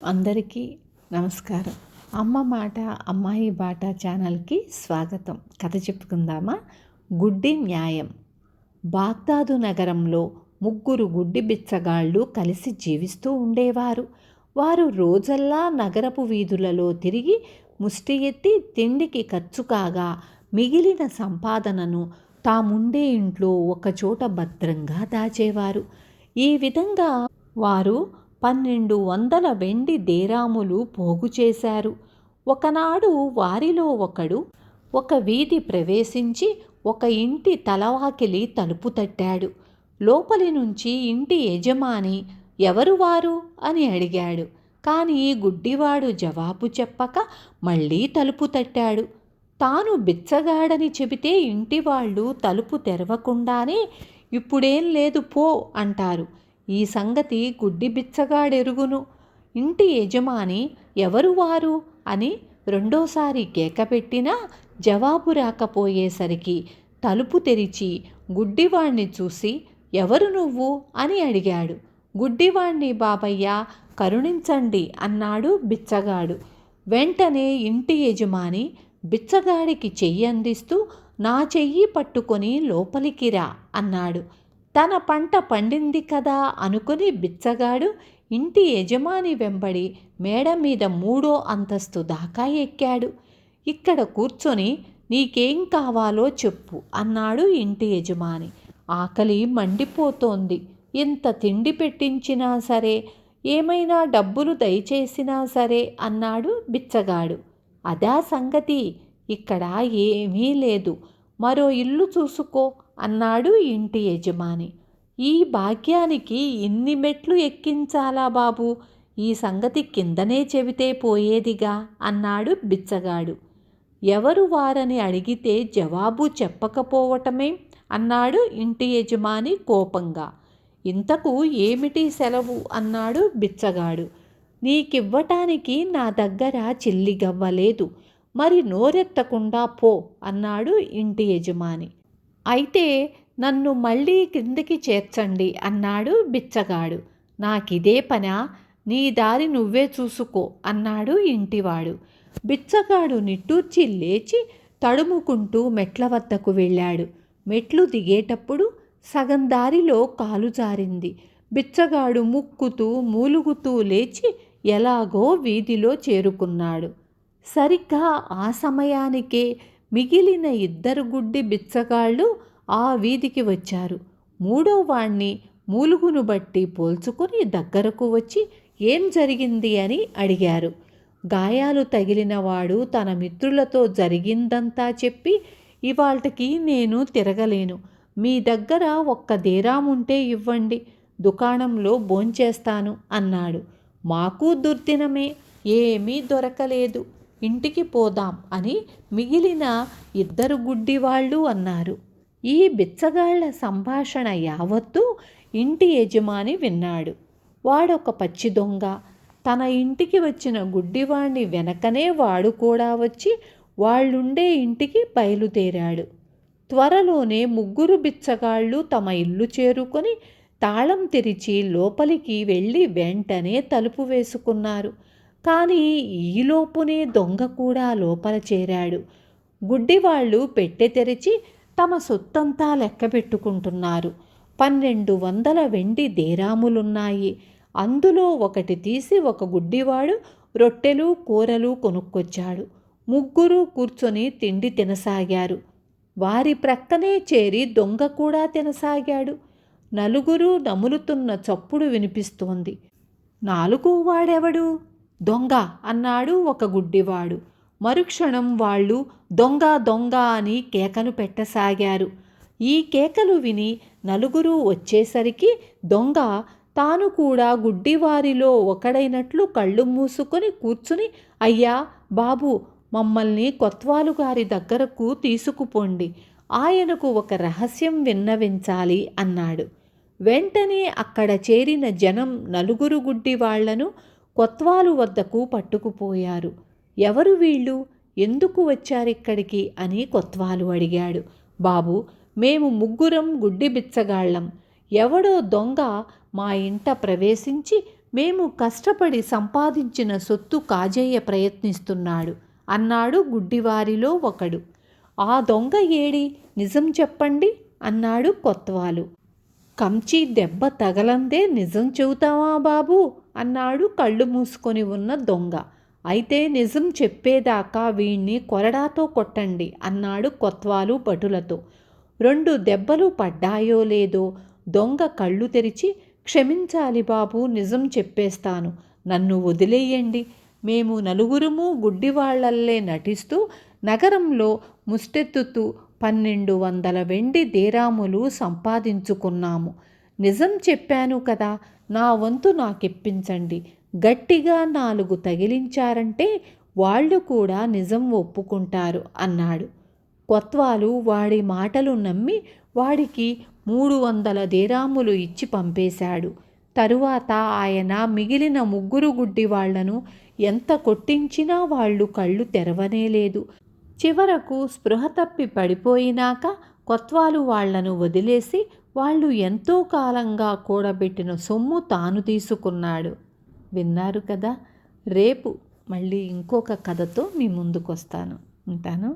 అందరికీ నమస్కారం. అమ్మ మాట అమ్మాయి బాట ఛానల్కి స్వాగతం. కథ చెప్పుకుందామా? గుడ్డి న్యాయం. బాగ్దాదు నగరంలో ముగ్గురు గుడ్డి బిచ్చగాళ్ళు కలిసి జీవిస్తూ ఉండేవారు. వారు రోజల్లా నగరపు వీధులలో తిరిగి ముష్టి ఎత్తి తిండికి ఖర్చు కాగా మిగిలిన సంపాదనను తాముండే ఇంట్లో ఒకచోట భద్రంగా దాచేవారు. ఈ విధంగా వారు 1200 వెండి దేరాములు పోగు చేశారు. ఒకనాడు వారిలో ఒకడు ఒక వీధి ప్రవేశించి ఒక ఇంటి తలవాకిలి తలుపు తట్టాడు. లోపలి నుంచి ఇంటి యజమాని ఎవరు వారు అని అడిగాడు. కానీ గుడ్డివాడు జవాబు చెప్పక మళ్ళీ తలుపు తట్టాడు. తాను బిచ్చగాడని చెబితే ఇంటివాళ్ళు తలుపు తెరవకుండానే ఇప్పుడేం లేదు పో అంటారు. ఈ సంగతి గుడ్డి బిచ్చగాడెరుగును. ఇంటి యజమాని ఎవరు వారు అని రెండోసారి కేకపెట్టినా జవాబు రాకపోయేసరికి తలుపు తెరిచి గుడ్డివాణ్ణి చూసి ఎవరు నువ్వు అని అడిగాడు. గుడ్డివాణ్ణి బాబయ్య, కరుణించండి అన్నాడు బిచ్చగాడు. వెంటనే ఇంటి యజమాని బిచ్చగాడికి చెయ్యి అందిస్తూ నా చెయ్యి పట్టుకొని లోపలికి రా అన్నాడు. తన పంట పండింది కదా అనుకుని బిచ్చగాడు ఇంటి యజమాని వెంబడి మేడ మీద 3వ అంతస్తు దాకా ఎక్కాడు. ఇక్కడ కూర్చొని నీకేం కావాలో చెప్పు అన్నాడు ఇంటి యజమాని. ఆకలి మండిపోతోంది. ఎంత తిండి పెట్టించినా సరే, ఏమైనా డబ్బులు దయచేసినా సరే అన్నాడు బిచ్చగాడు. అదా సంగతి, ఇక్కడ ఏమీ లేదు, మరో ఇల్లు చూసుకో అన్నాడు ఇంటి యజమాని. ఈ భాగ్యానికి ఇన్ని మెట్లు ఎక్కించాలా బాబు, ఈ సంగతి కిందనే చెబితే పోయేదిగా అన్నాడు బిచ్చగాడు. ఎవరు వారని అడిగితే జవాబు చెప్పకపోవటమే అన్నాడు ఇంటి యజమాని కోపంగా. ఇంతకు ఏమిటి సెలవు అన్నాడు బిచ్చగాడు. నీకివ్వటానికి నా దగ్గర చిల్లిగవ్వలేదు, మరి నోరెత్తకుండా పో అన్నాడు ఇంటి యజమాని. అయితే నన్ను మళ్ళీ క్రిందికి చేర్చండి అన్నాడు బిచ్చగాడు. నాకిదే పనా, నీ దారి నువ్వే చూసుకో అన్నాడు ఇంటివాడు. బిచ్చగాడు నిట్టూర్చి లేచి తడుముకుంటూ మెట్ల వద్దకు వెళ్ళాడు. మెట్లు దిగేటప్పుడు సగం దారిలో కాలు జారింది. బిచ్చగాడు ముక్కుతూ మూలుగుతూ లేచి ఎలాగో వీధిలో చేరుకున్నాడు. సరిగ్గా ఆ సమయానికే మిగిలిన 2 గుడ్డి బిచ్చగాళ్ళు ఆ వీధికి వచ్చారు. 3వ వాణ్ణి మూలుగును బట్టి పోల్చుకుని దగ్గరకు వచ్చి ఏం జరిగింది అని అడిగారు. గాయాలు తగిలినవాడు తన మిత్రులతో జరిగిందంతా చెప్పి ఇవాల్టికి నేను తిరగలేను, మీ దగ్గర 1 దేరాముంటే ఇవ్వండి, దుకాణంలో భోంచేస్తాను అన్నాడు. మాకు దుర్దినమే, ఏమీ దొరకలేదు, ఇంటికి పోదాం అని మిగిలిన 2 గుడ్డివాళ్ళు అన్నారు. ఈ బిచ్చగాళ్ల సంభాషణ యావత్తూ ఇంటి యజమాని విన్నాడు. వాడొక పచ్చి దొంగ. తన ఇంటికి వచ్చిన గుడ్డివాణ్ణి వెనకనే వాడు కూడా వచ్చి వాళ్ళుండే ఇంటికి బయలుదేరాడు. త్వరలోనే 3 బిచ్చగాళ్ళు తమ ఇల్లు చేరుకొని తాళం తెరిచి లోపలికి వెళ్ళి వెంటనే తలుపు వేసుకున్నారు. కానీ ఈలోపునే దొంగ కూడా లోపల చేరాడు. గుడ్డివాళ్ళు పెట్టె తెరిచి తమ సొత్తంతా లెక్క పెట్టుకుంటున్నారు. 1200 వెండి దేరాములున్నాయి. అందులో ఒకటి తీసి ఒక గుడ్డివాడు రొట్టెలు కూరలు కొనుక్కొచ్చాడు. 3 కూర్చొని తిండి తినసాగారు. వారి ప్రక్కనే చేరి దొంగ కూడా తినసాగాడు. 4 నములుతున్న చప్పుడు వినిపిస్తోంది. 4వ వాడెవడు? దొంగ అన్నాడు ఒక గుడ్డివాడు. మరుక్షణం వాళ్ళు దొంగ దొంగ అని కేకలు పెట్టసాగారు. ఈ కేకలు విని 4 వచ్చేసరికి దొంగ తాను కూడా గుడ్డివారిలో ఒకడైనట్లు కళ్ళు మూసుకొని కూర్చుని అయ్యా బాబు, మమ్మల్ని కొత్వాలు గారి దగ్గరకు తీసుకుపోండి, ఆయనకు ఒక రహస్యం విన్నవించాలి అన్నాడు. వెంటనే అక్కడ చేరిన జనం 4 గుడ్డివాళ్లను కొత్వాలు వద్దకు పట్టుకుపోయారు. ఎవరు వీళ్ళు, ఎందుకు వచ్చారిక్కడికి అని కొత్వాలు అడిగాడు. బాబు, మేము 3 గుడ్డి బిచ్చగాళ్ళం. ఎవడో దొంగ మా ఇంట ప్రవేశించి మేము కష్టపడి సంపాదించిన సొత్తు కాజేయ ప్రయత్నిస్తున్నాడు అన్నాడు గుడ్డివారిలో ఒకడు. ఆ దొంగ ఏడి, నిజం చెప్పండి అన్నాడు కొత్వాలు. కంచి దెబ్బ తగలందే నిజం చెబుతావా బాబూ అన్నాడు కళ్ళు మూసుకొని ఉన్న దొంగ. అయితే నిజం చెప్పేదాకా వీణ్ణి కొరడాతో కొట్టండి అన్నాడు కొత్వాలు భటులతో. 2 దెబ్బలు పడ్డాయో లేదో దొంగ కళ్ళు తెరిచి, క్షమించాలి బాబు, నిజం చెప్పేస్తాను, నన్ను వదిలేయండి. మేము నలుగురుము గుడ్డివాళ్లల్లే నటిస్తూ నగరంలో ముష్టెత్తుతూ 1200 వెండి దీరాములు సంపాదించుకున్నాము. నిజం చెప్పాను కదా, నా వంతు నాకిప్పించండి. గట్టిగా 4 తగిలించారంటే వాళ్ళు కూడా నిజం ఒప్పుకుంటారు అన్నాడు. కొత్వాలు వాడి మాటలు నమ్మి వాడికి 300 దీరాములు ఇచ్చి పంపేశాడు. తరువాత ఆయన మిగిలిన 3 గుడ్డివాళ్లను ఎంత కొట్టించినా వాళ్ళు కళ్ళు తెరవనేలేదు. చివరకు స్పృహ తప్పి పడిపోయినాక కొత్వాలు వాళ్లను వదిలేసి వాళ్ళు ఎంతో కాలంగా కూడబెట్టిన సొమ్ము తాను తీసుకున్నాడు. విన్నారు కదా. రేపు మళ్ళీ ఇంకొక కథతో మీ ముందుకొస్తాను. ఉంటాను.